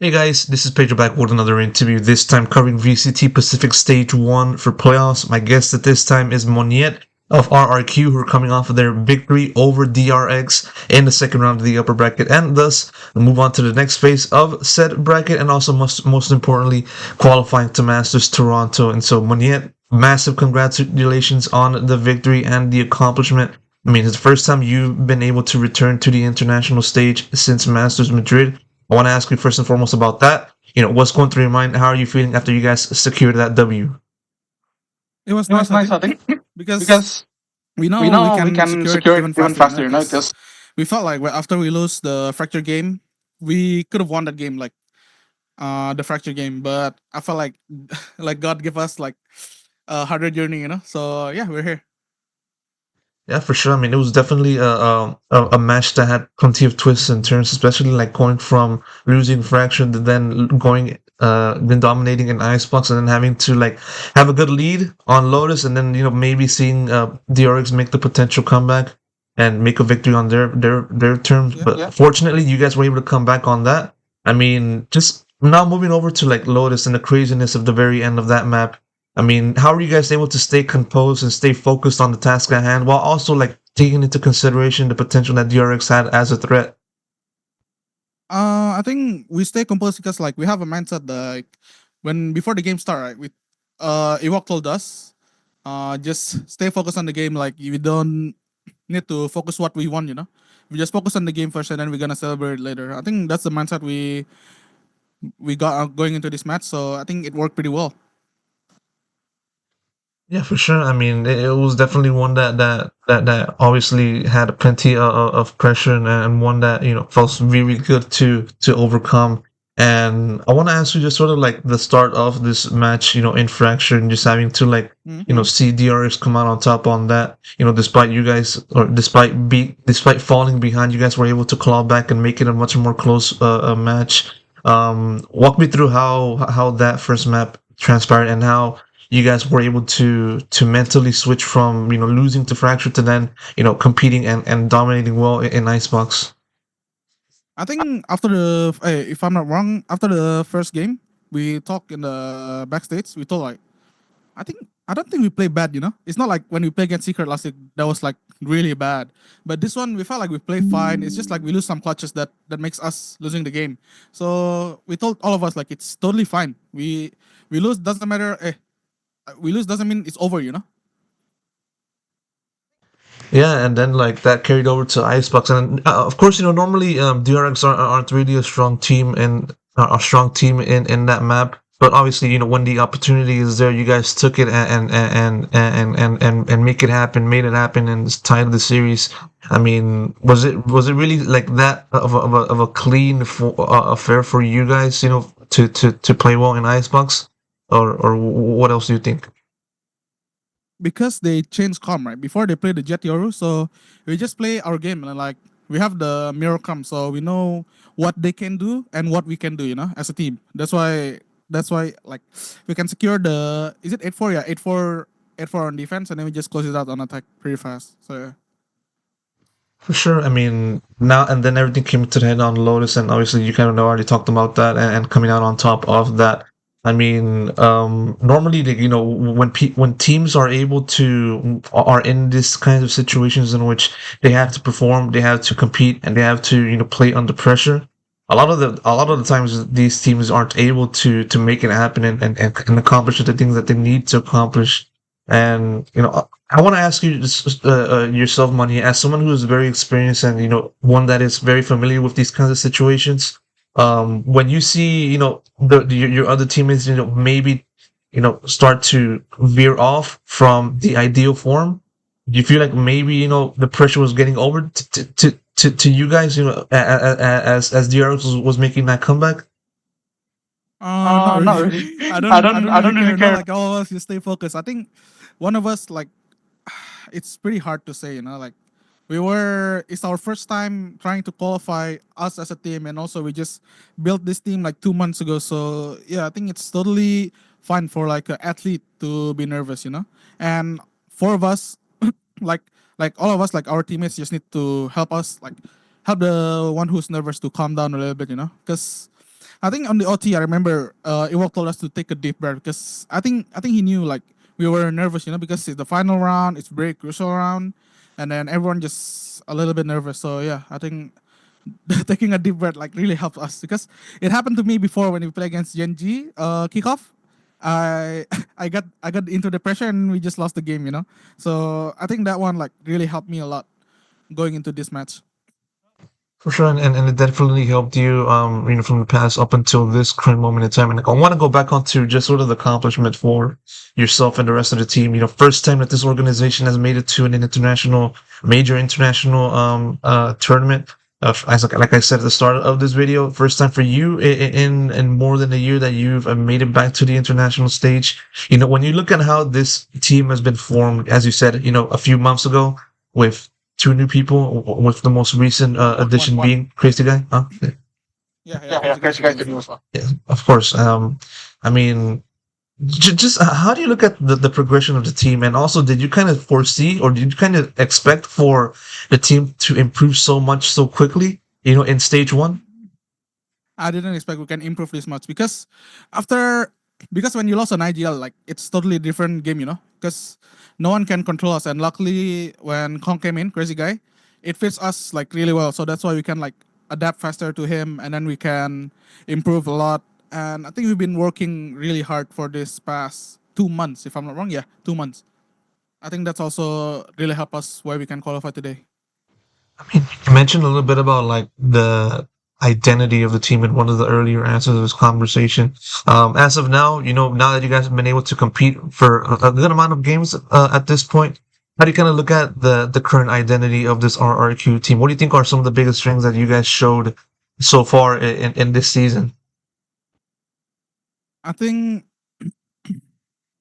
Hey guys, this is Pedro back with another interview, this time covering VCT Pacific Stage 1 for playoffs. My guest at this time is Monyet of RRQ, who are coming off of their victory over DRX in the second round of the upper bracket, and thus move on to the next phase of said bracket, and also most importantly, qualifying to Masters Toronto. And so, Monyet, massive congratulations on the victory and the accomplishment. I mean, it's the first time you've been able to return to the international stage since Masters Madrid. I want to ask you first and foremost about that. What's going through your mind? How are you feeling after you guys secured that W? It was It was nice, I nice, think, I think, because because we we know we know we can can secure it secure it even even faster, faster, because because we felt like after we lose the fracture game, we could have won that game, like the fracture game. But I felt like like God give us like a harder journey. So yeah, we're here. Yeah, for sure. I mean, it was definitely a match that had plenty of twists and turns, especially like going from losing Fraction to then then dominating an Icebox, and then having to like have a good lead on Lotus, and then maybe seeing DRX make the potential comeback and make a victory on their terms. Yeah. But yeah. fortunately, you guys were able to come back on that. I mean, just now moving over to like Lotus and the craziness of the very end of that map. I mean, how are you guys able to stay composed and stay focused on the task at hand while also like taking into consideration the potential that DRX had as a threat? I think we stay composed because like we have a mindset that like when before the game start, right? We Ewok told us, just stay focused on the game. Like we don't need to focus what we want. We just focus on the game first, and then we're gonna celebrate later. I think that's the mindset we got going into this match. So I think it worked pretty well. Yeah, for sure. I mean, it was definitely one that obviously had plenty of pressure, and one that felt really good to overcome. And I want to ask you just sort of like the start of this match, in Fraction, just having to like Mhm. see DRX come out on top on that. Despite you guys or despite falling behind, you guys were able to claw back and make it a much more close match. Walk me through how that first map transpired and how you guys were able to mentally switch from losing to Fracture to then competing and dominating well in Icebox. I think after if I'm not wrong, after the first game, we talked in the backstage. We told like, I don't think we play bad. It's not like when we play against Secret last week that was like really bad. But this one we felt like we play fine. It's just like we lose some clutches that makes us losing the game. So we told all of us like it's totally fine. We lose doesn't matter. We lose doesn't mean it's over. Yeah, and then like that carried over to Icebox, and of course normally DRX aren't really a strong team and a strong team in that map. But obviously, when the opportunity is there, you guys took it and make it happen, made it happen, and it's tied the series. I mean, was it really like that of a clean affair for you guys, to play well in Icebox, or what else do you think? Because they changed com right before they play the Jet Yoru, so we just play our game and like we have the mirror com, so we know what they can do and what we can do, as a team. That's why like we can secure the is it 8-4, yeah, 8-4 on defense, and then we just close it out on attack pretty fast. So yeah. For sure. I mean, now and then everything came to the head on Lotus, and obviously you kind of already talked about that, and coming out on top of that. I mean, normally, when teams are able to are in this kinds of situations in which they have to perform, they have to compete, and they have to play under pressure. A lot of the times these teams aren't able to make it happen and accomplish the things that they need to accomplish. And I want to ask you yourself, Money, as someone who is very experienced and one that is very familiar with these kinds of situations. When you see your other teammates, maybe start to veer off from the ideal form, do you feel like maybe the pressure was getting over to you guys, as DRX was making that comeback? Not really. Not really. I don't I really don't care. really Not care. like all of us. You stay focused. I think one of us like it's pretty hard to say. Like it's our first time trying to qualify us as a team, and also we just built this team like 2 months ago. So yeah, I think it's totally fine for like an athlete to be nervous. And four of us, like like all of us, like our teammates, just need to help us, like help the one who's nervous to calm down a little bit, because I think on the OT, I remember Ewok told us to take a deep breath because I think he knew like we were nervous, because it's the final round, it's very crucial round, and then everyone just a little bit nervous. So yeah, I think taking a deep breath like really helped us because it happened to me before when we play against Genji kickoff. I I got into the pressure and we just lost the game. So I think that one like really helped me a lot going into this match. For sure, and it definitely helped you, from the past up until this current moment in time. And I want to go back onto just sort of the accomplishment for yourself and the rest of the team. First time that this organization has made it to an major international, tournament. As like I said at the start of this video, first time for you in more than a year that you've made it back to the international stage. When you look at how this team has been formed, as you said, a few months ago with two new people, with the most recent addition One. being Crazy Guy. Huh? Yeah, crazy guys to do as well. Yeah, of course. I mean, just how do you look at the progression of the team, and also did you kind of foresee or did you kind of expect for the team to improve so much so quickly? In stage one. I didn't expect we can improve this much after because when you lost an IGL, like it's totally different game, because no one can control us. And luckily, when Kong came in, crazy guy, it fits us like really well. So that's why we can like adapt faster to him, and then we can improve a lot. And I think we've been working really hard for this past 2 months, if I'm not wrong. Yeah, 2 months. I think that's also really helped us why we can qualify today. I mean, you mentioned a little bit about like the identity of the team in one of the earlier answers of this conversation. As of now, now that you guys have been able to compete for a good amount of games at this point, how do you kind of look at the current identity of this RRQ team? What do you think are some of the biggest strengths that you guys showed so far in this season? I think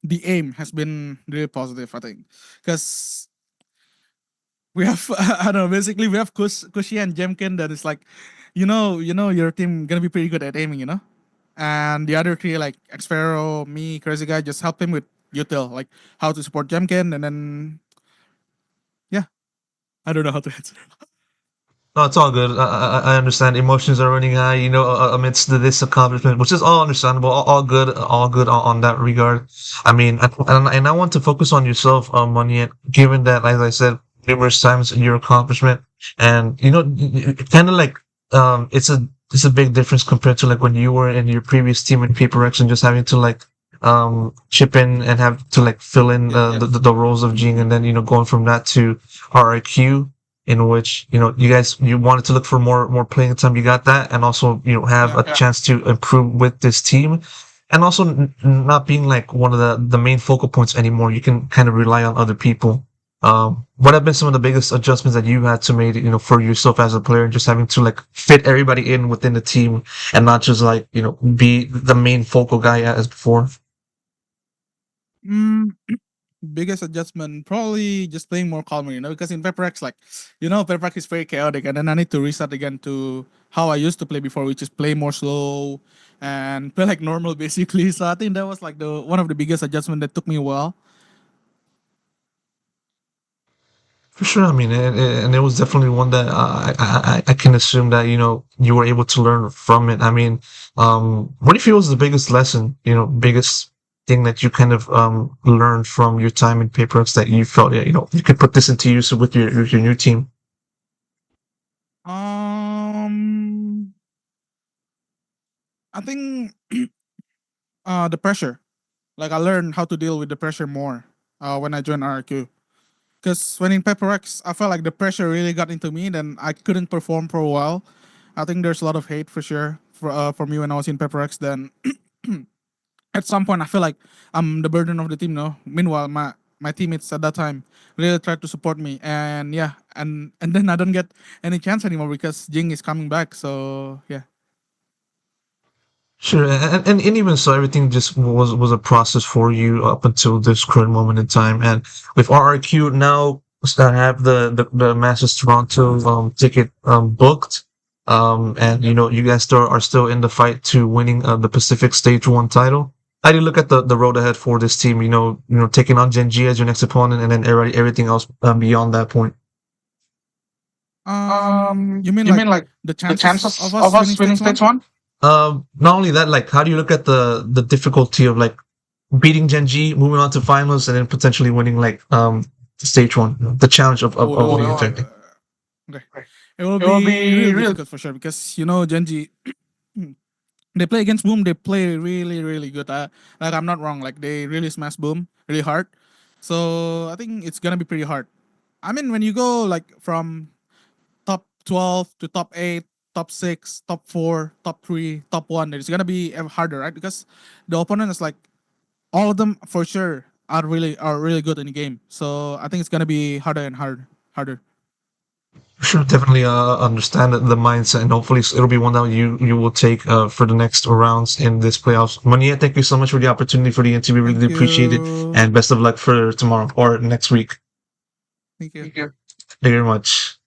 the aim has been really positive. I think because we have I don't know. Basically, we have Kushi and Jemkin that is like, your team gonna be pretty good at aiming, and the other three like Xfero, me, Crazy Guy, just help him with util, like how to support Jemkin, and then yeah, I don't know how to answer. No, it's all good. I understand emotions are running high, amidst this accomplishment, which is all understandable, all good on that regard. I mean, and I want to focus on yourself, Monyet, given that, as I said numerous times, your accomplishment, and kind of like, it's a big difference compared to like when you were in your previous team in Paper X and just having to like chip in and have to like fill in the roles of Jing, and then going from that to RRQ, in which you wanted to look for more playing time. You got that, and also have a chance to improve with this team, and also not being like one of the main focal points anymore. You can kind of rely on other people. What have been some of the biggest adjustments that you had to make, for yourself as a player, just having to like fit everybody in within the team and not just like be the main focal guy as before? Mm, biggest adjustment probably just playing more calmer, because in Pepper X, like, Pepper X is very chaotic, and then I need to reset again to how I used to play before, which is play more slow and play like normal, basically. So I think that was like the one of the biggest adjustment that took me a while. For sure. I mean, and it was definitely one that I can assume that you were able to learn from it. I mean, what do you feel was the biggest lesson? Biggest thing that you kind of learned from your time in Paperx that you felt, yeah, you could put this into use with your new team. Um, I think the pressure. Like I learned how to deal with the pressure more when I joined RRQ. Because when in Pepper X, I felt like the pressure really got into me. Then I couldn't perform for a while. I think there's a lot of hate for sure for me when I was in Pepper X. Then at some point, I feel like I'm the burden of the team. No, meanwhile, my teammates at that time really tried to support me, and yeah, and then I don't get any chance anymore because Jing is coming back. So yeah. Sure, and even so, everything just was a process for you up until this current moment in time. And with RRQ now, have the Masters Toronto ticket booked, and you guys are still in the fight to winning the Pacific Stage 1 title. How do you look at the road ahead for this team? Taking on Gen G as your next opponent, and then everything else beyond that point. You mean You like mean like the the chances of chances us of winning us winning stage stage one? one? Not only that, like, how do you look at the difficulty of like beating Gen G, moving on to finals, and then potentially winning like stage one, the challenge of winning Oh, eternity. okay. It will be real difficult for sure because you know Genji. They play against Boom. They play really, really good. Like I'm not wrong. Like they really smash Boom really hard. So I think it's gonna be pretty hard. I mean, when you go like from top 12 to top 8, top 6, top 4, top 3, top 1, it's gonna be ever harder, right? Because the opponent is like all of them for sure are really good in the game. So I think it's gonna be harder and harder. Sure, definitely understand the mindset, and hopefully it'll be one that you will take for the next rounds in this playoffs. Monyet, thank you so much for the opportunity for the interview. Really Thank appreciate it, you. and best of luck for tomorrow or next week. Thank you. Thank you very much.